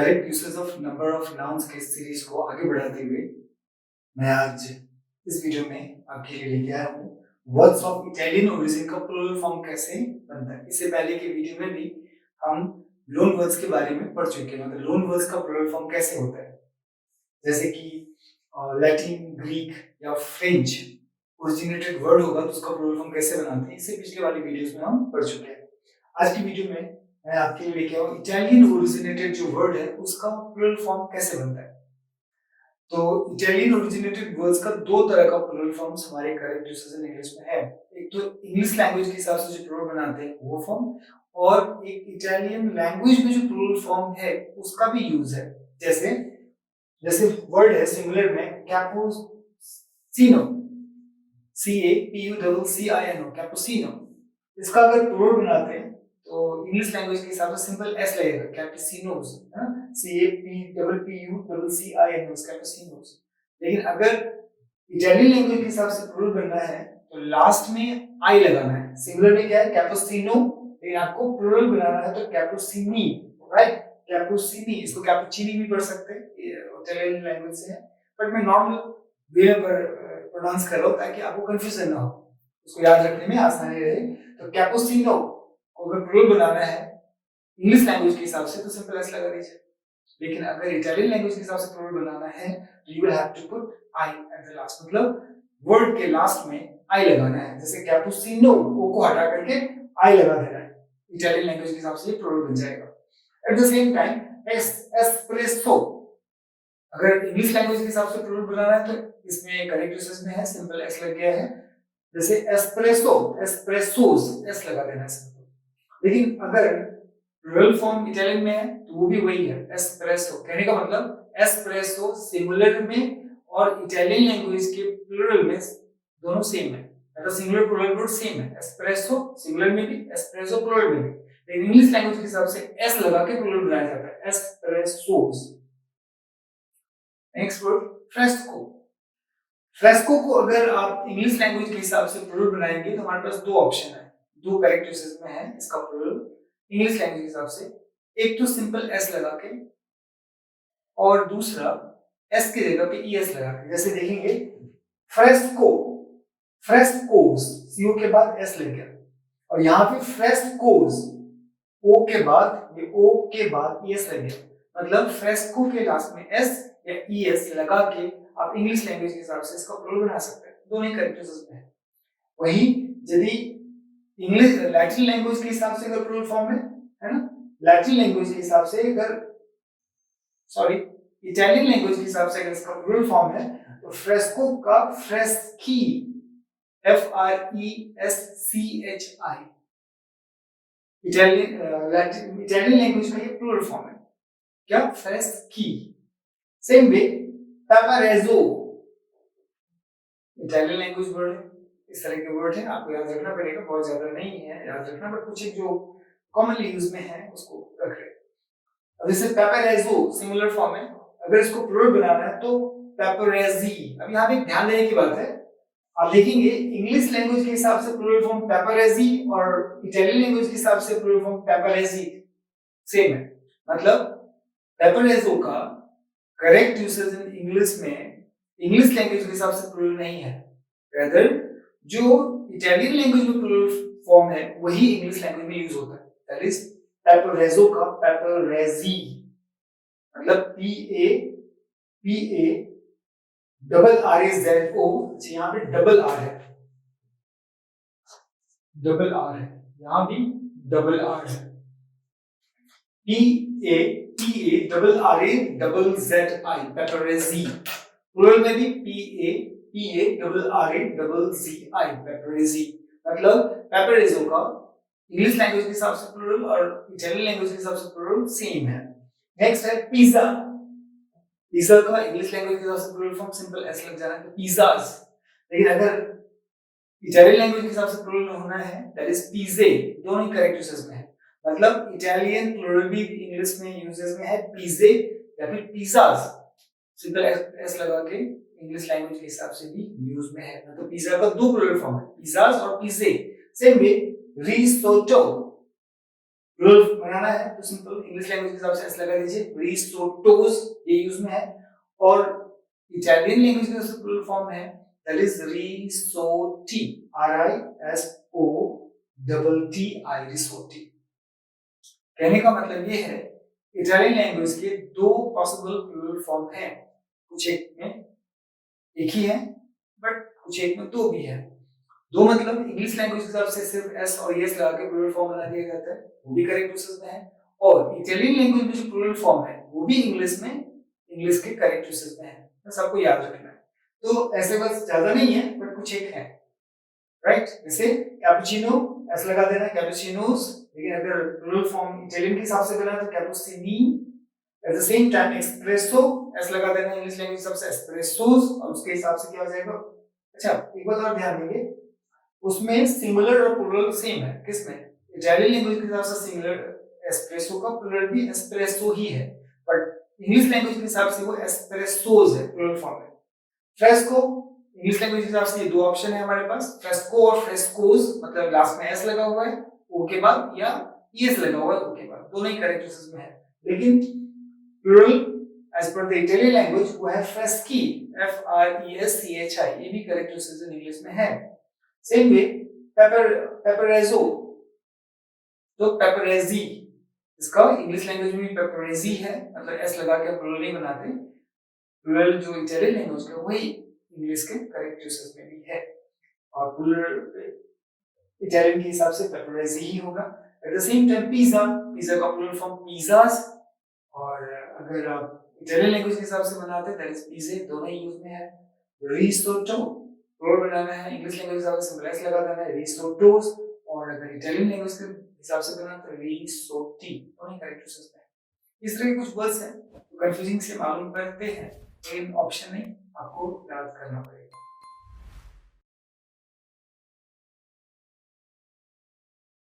Correct usage of number of nouns के series को आगे बढ़ाते हुए मैं आज इस वीडियो में आपके लिए लेके आया हूँ वर्ड्स ऑफ इटालियन ओरिजिन का प्लूरल फॉर्म कैसे बनता है। इससे पहले के वीडियो में भी हम लोन वर्ड्स के बारे में पढ़ चुके हैं, मतलब लोन वर्ड्स का प्लूरल फॉर्म कैसे होता है, जैसे कि लैटिन, ग्रीक या फ्रेंच ओरिजिनेटेड वर्ड होगा तो उसका प्लूरल फॉर्म कैसे बनाते हैं, इससे पिछले वाली वीडियोस में हम पढ़ चुके हैं। आज की वीडियो में मैं आपके लिए लेके आऊँ इटालियन ओरिजिनेटेड जो वर्ड है उसका प्लूरल फॉर्म कैसे बनता है। तो इटालियन ओरिजिनेटेड वर्ड्स का दो तरह का प्लूरल फॉर्म्स हमारे करेक्ट यूसेज इन इंग्लिश में है। एक तो इंग्लिश लैंग्वेज के हिसाब से जो प्लूरल बनाते हैं वो फॉर्म, और एक इटालियन लैंग्वेज में जो प्लूरल फॉर्म है उसका भी यूज है। जैसे जैसे वर्ड है सिंगुलर में कैपुचिनो, CAPUCCINO, कैपुचिनो, इसका अगर प्लूरल बनाते हैं तो इंग्लिश लैंग्वेज के हिसाब से सिंपल एस लगेगा, कैपुचिनोस, CAPUCCINOS, कैपुचिनोस। लेकिन अगर इटालियन लैंग्वेज के हिसाब से प्लूरल बनना है तो लास्ट में आई लगाना है। सिंगुलर में क्या है कैपुचिनो, लेकिन आपको प्लूरल बनाना है तो कैपुचिनी, राइट, कैपुचिनी। इसको कैपुचिनी भी पढ़ सकते हैं, इटालियन लैंग्वेज से है, बट मैं नॉर्मल वे में प्रोनाउंस कर रहा हूं ताकि आपको कंफ्यूजन ना हो, उसको याद रखने में आसानी रहे। तो कैपुचिनो को अगर प्लूरल बनाना है इंग्लिश लैंग्वेज के हिसाब से तो सिंपल एस लगा दीजिए, लेकिन अगर इटालियन लैंग्वेज के हिसाब से प्लूरल बनाना है तो you will have to put I at the last, मतलब वर्ड के लास्ट में आई लगाना है। जैसे कैपुचिनो ओ को हटा करके आई लगा देना है, इटालियन लैंग्वेज के हिसाब से ये प्लूरल बन जाएगा। Eight the same time espresso अगर इंग्लिश लैंग्वेज के हिसाब से प्लूरल बनाना है तो इसमें करेक्ट यूसेज में है, सिंपल एस लग गया है। जैसे एस्प्रेसो, एस्प्रेसोस, एस लगा देना है सिंपल। लेकिन अगर प्लूरल फॉर्म इटालियन में है तो वो भी वही है, एस्प्रेसो। कहने का मतलब एस्प्रेसो सिंगुलर में और इटालियन लैंग्वेज के प्लूरल में दोनों सेम है, मतलब सिंगुलर प्लूरल वर्ड सेम है। एस्प्रेसो सिंगुलर में भी, एस्प्रेसो प्लूरल में भी, लेकिन इंग्लिश लैंग्वेज के हिसाब से एस लगा के प्लूरल बनाया जाता है, espressos. Next word fresco. Fresco को अगर आप इंग्लिश लैंग्वेज के हिसाब से प्लूरल बनाएंगे तो हमारे पास दो ऑप्शन है, दो करेक्ट यूसेज में है इसका प्लूरल इंग्लिश लैंग्वेज के हिसाब से। एक तो सिंपल एस लगा के और दूसरा एस की जगह पे ईएस लगा के। जैसे देखेंगे फ्रेस्को, फ्रेस्कोस, सीओ के बाद एस लग गया, और यहाँ पे फ्रेस्कोस ओ के बाद, ये ओ के बाद ईएस लग गया, मतलब फ्रेस्को के लास्ट में एस या ईएस लगा के आप इंग्लिश लैंग्वेज के हिसाब से इसका प्लूरल बना सकते हैं। दोनों ही करेक्ट यूसेज में है। वही यदि इंग्लिश लैटिन लैंग्वेज के हिसाब से अगर प्लूरल फॉर्म है ना, लैटिन लैंग्वेज के हिसाब से अगर सॉरी इटालियन लैंग्वेज के हिसाब से अगर इसका प्लूरल फॉर्म है तो फ्रेस्को का फ्रेस्की, FRESCHI, इटालियन लैंग्वेज का ये प्लूरल फॉर्म है, क्या, freschi. Same way paparazzo Italian language word है, इस तरह के वर्ड है, आपको याद रखना पड़ेगा, बहुत ज्यादा नहीं है याद रखना, बट कुछ एक जो कॉमनली यूज में है उसको रख रहे हैं। अब जैसे पेपरेजो सिंगुलर फॉर्म है, अगर इसको प्लूरल बनाना है तो पेपरेजी। अब यहाँ पे ध्यान देने की बात है, आप देखेंगे इंग्लिश लैंग्वेज के हिसाब से प्लूरल फॉर्म पेपरेजी और इटालियन लैंग्वेज के हिसाब से प्लूरल फॉर्म पेपरेजी सेम है, मतलब पेपरेजो का करेक्ट यूसेज इन इंग्लिश में इंग्लिश लैंग्वेज के हिसाब से प्लूरल नहीं है, rather जो इटालियन लैंग्वेज में प्लूरल फॉर्म है वही इंग्लिश लैंग्वेज में यूज होता है, दैट इज पेपरेजो का पेपरेजी, मतलब PAPA डबल RAZO, यहाँ पे डबल आर है, डबल आर है, यहाँ भी डबल आर है, PAPA double RA double ZI, paparazzi. Plural में भी PAPA double RA double ZI, paparazzi, मतलब पेपरेजो का इंग्लिश लैंग्वेज के हिसाब से प्लूरल और इटालियन लैंग्वेज के हिसाब से प्लूरल सेम है। नेक्स्ट है पिज्जा। पिज्जा का इंग्लिश लैंग्वेज के हिसाब से प्लूरल फॉर्म सिंपल एस लग जाना है, पिज़्ज़ास। लेकिन अगर इटालियन लैंग्वेज के हिसाब से प्लूरल होना है दैट इज पिज़्ज़े, दोनों ही करेक्ट यूसेज में है, मतलब इटालियन प्लूरल भी इंग्लिश में यूजेस में है पिज़्ज़े या फिर पिज़्ज़ास, सिंपल एस लगा के इंग्लिश लैंग्वेज के हिसाब से भी यूज में है। तो पिज़्ज़ा का दो प्लूरल फॉर्म है, पिज़्ज़ास और पिज़्ज़े। सेम वे रिसोटो, प्लूरल बनाना है तो सिंपल इंग्लिश लैंग्वेज के हिसाब से एस लगा दीजिए, रिसोटोज ये यूज में है। और इटालियन लैंग्वेज का जो प्लूरल फॉर्म है दैट इज रिसोटी, RISOTTI, रिसोटी। कहने का मतलब ये है इटालियन लैंग्वेज के दो पॉसिबल प्लूरल फॉर्म हैं, कुछ एक में एक ही है बट कुछ एक में दो भी है। दो मतलब इंग्लिश लैंग्वेज के हिसाब से सिर्फ एस और यस लगा के प्लूरल फॉर्म बना दिया जाता है, वो भी करेक्ट यूसेज में है। और इटालियन लैंग्वेज में जो प्लूरल फॉर्म है वो भी इंग्लिश के करेक्ट यूसेज में है, बस आपको याद रखना है। तो ऐसे बस ज्यादा नहीं है बट कुछ एक है, राइट। जैसे कैपुचिनो एस लगा देना, कैपुचिनोस, लेकिन अगर प्लूरल फॉर्म इटालियन के हिसाब से करना है तो cappuccini. At the same time espresso S लगा देना इंग्लिश लैंग्वेज हिसाब से एस्प्रेसोस, और उसके हिसाब से क्या हो जाएगा। अच्छा एक बात और ध्यान देंगे, उसमें सिंगुलर और प्लूरल सेम है। किसमें? इटालियन लैंग्वेज के हिसाब से सिंगुलर एस्प्रेसो का प्लूरल भी एस्प्रेसो ही है, बट इंग्लिश लैंग्वेज के हिसाब से वो एस्प्रेसोस है प्लूरल फॉर्म में। फ्रेस्को इंग्लिश लैंग्वेज के हिसाब से ये दो ऑप्शन है हमारे पास, फ्रेस्को और फ्रेस्कोस, मतलब लास्ट में एस लगा हुआ है ओ के बाद या ईएस लगा हुआ है ओ के बाद, दोनों ही करेक्ट यूसेज में है। लेकिन plural as per the Italian language वो है फ्रेस्की, FRESCHI, ये भी करेक्ट यूसेज इन इंग्लिश में है। सेम वे पेपरेजो, तो पेपरेजी, इसका इंग्लिश लैंग्वेज में पेपरेजी है, मतलब एस लगा के प्लूरल नहीं बनाते। प्लूरल जो इटालियन लैंग्वेज का वही इंग्लिश के करेक्ट यूसेज में भी है, और प्लूरल इटालियन के हिसाब से पेपरेजी ही होगा। Eight the same time pizza, pizza का प्लूरल फॉर्म पिज़्ज़ास, और अगर आप इटालियन लैंग्वेज के हिसाब से बनाते हैं दैट इज पिज़्ज़े, दोनों ही यूज में है। रिसोटो प्लूरल बनाना है इंग्लिश लैंग्वेज के हिसाब से सिंपल एस लगा देना है रिसोटोस, और अगर इटालियन लैंग्वेज के हिसाब से बनाना तो रिसोटी, दोनों ही करेक्ट यूसेज में है। इस तरह के कुछ वर्ड्स हैं तो कंफ्यूजिंग से मालूम करते हैं, लेकिन ऑप्शन नहीं, आपको याद करना पड़ेगा।